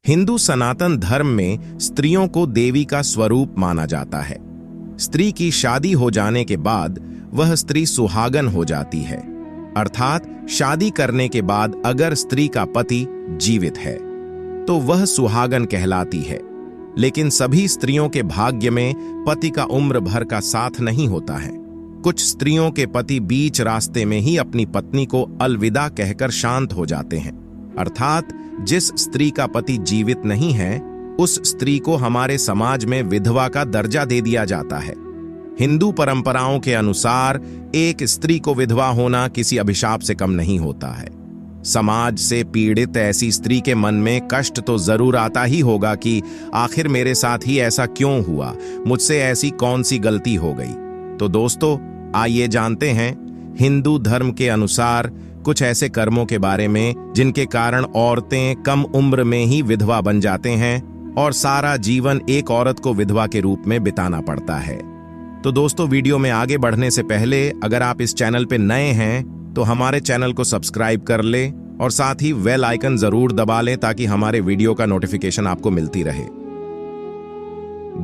हिंदू सनातन धर्म में स्त्रियों को देवी का स्वरूप माना जाता है। स्त्री की शादी हो जाने के बाद वह स्त्री सुहागन हो जाती है, अर्थात शादी करने के बाद अगर स्त्री का पति जीवित है तो वह सुहागन कहलाती है। लेकिन सभी स्त्रियों के भाग्य में पति का उम्र भर का साथ नहीं होता है। कुछ स्त्रियों के पति बीच रास्ते में ही अपनी पत्नी को अलविदा कहकर शांत हो जाते हैं, अर्थात जिस स्त्री का पति जीवित नहीं है उस स्त्री को हमारे समाज में विधवा का दर्जा दे दिया जाता है। हिंदू परंपराओं के अनुसार एक स्त्री को विधवा होना किसी अभिशाप से कम नहीं होता है। समाज से पीड़ित ऐसी स्त्री के मन में कष्ट तो जरूर आता ही होगा कि आखिर मेरे साथ ही ऐसा क्यों हुआ, मुझसे ऐसी कौन सी गलती हो गई। तो दोस्तों, आइए जानते हैं हिंदू धर्म के अनुसार कुछ ऐसे कर्मों के बारे में जिनके कारण औरतें कम उम्र में ही विधवा बन जाते हैं और सारा जीवन एक औरत को विधवा के रूप में बिताना पड़ता है। तो दोस्तों, वीडियो में आगे बढ़ने से पहले अगर आप इस चैनल पे नए हैं तो हमारे चैनल को सब्सक्राइब कर ले और साथ ही बेल आइकन जरूर दबा लें ताकि हमारे वीडियो का नोटिफिकेशन आपको मिलती रहे।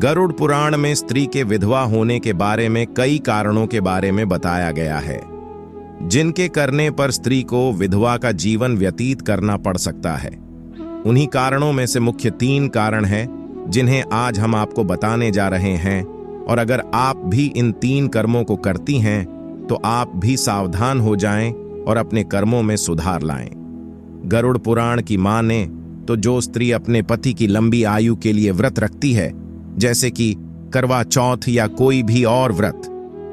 गरुड़ पुराण में स्त्री के विधवा होने के बारे में कई कारणों के बारे में बताया गया है, जिनके करने पर स्त्री को विधवा का जीवन व्यतीत करना पड़ सकता है। उन्हीं कारणों में से मुख्य 3 कारण हैं जिन्हें आज हम आपको बताने जा रहे हैं, और अगर आप भी इन 3 कर्मों को करती हैं तो आप भी सावधान हो जाएं और अपने कर्मों में सुधार लाएं। गरुड़ पुराण की माने तो जो स्त्री अपने पति की लंबी आयु के लिए व्रत रखती है, जैसे कि करवा चौथ या कोई भी और व्रत,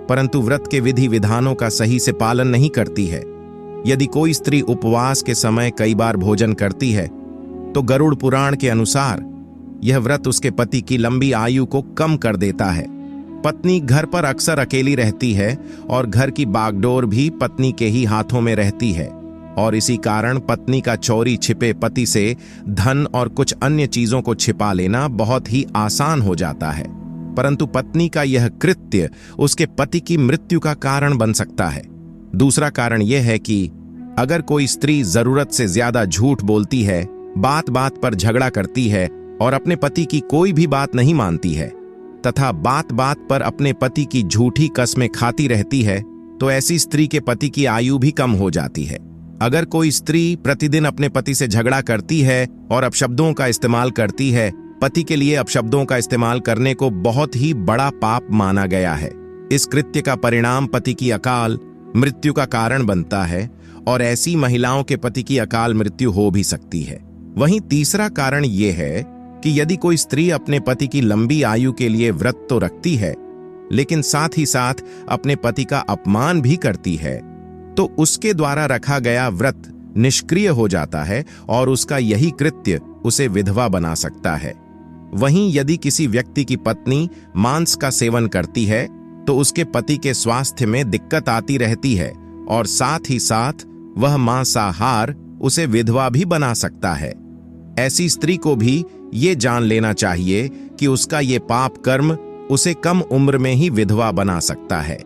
परंतु व्रत के विधि विधानों का सही से पालन नहीं करती है, यदि कोई स्त्री उपवास के समय कई बार भोजन करती है तो गरुड़ पुराण के अनुसार यह व्रत उसके पति की लंबी आयु को कम कर देता है। पत्नी घर पर अक्सर अकेली रहती है और घर की बागडोर भी पत्नी के ही हाथों में रहती है, और इसी कारण पत्नी का चोरी छिपे पति से धन और कुछ अन्य चीजों को छिपा लेना बहुत ही आसान हो जाता है। परंतु पत्नी का यह कृत्य उसके पति की मृत्यु का कारण बन सकता है। दूसरा कारण यह है कि अगर कोई स्त्री जरूरत से ज्यादा झूठ बोलती है, बात बात पर झगड़ा करती है और अपने पति की कोई भी बात नहीं मानती है तथा बात बात पर अपने पति की झूठी कस्में खाती रहती है, तो ऐसी स्त्री के पति की आयु भी कम हो जाती है। अगर कोई स्त्री प्रतिदिन अपने पति से झगड़ा करती है और अपशब्दों का इस्तेमाल करती है, पति के लिए अपशब्दों का इस्तेमाल करने को बहुत ही बड़ा पाप माना गया है। इस कृत्य का परिणाम पति की अकाल मृत्यु का कारण बनता है और ऐसी महिलाओं के पति की अकाल मृत्यु हो भी सकती है। वहीं तीसरा कारण यह है कि यदि कोई स्त्री अपने पति की लंबी आयु के लिए व्रत तो रखती है, लेकिन साथ ही साथ अपने पति का अपमान भी करती है, तो उसके द्वारा रखा गया व्रत निष्क्रिय हो जाता है और उसका यही कृत्य उसे विधवा बना सकता है। वहीं यदि किसी व्यक्ति की पत्नी मांस का सेवन करती है तो उसके पति के स्वास्थ्य में दिक्कत आती रहती है और साथ ही साथ वह मांसाहार उसे विधवा भी बना सकता है। ऐसी स्त्री को भी ये जान लेना चाहिए कि उसका ये पाप कर्म उसे कम उम्र में ही विधवा बना सकता है।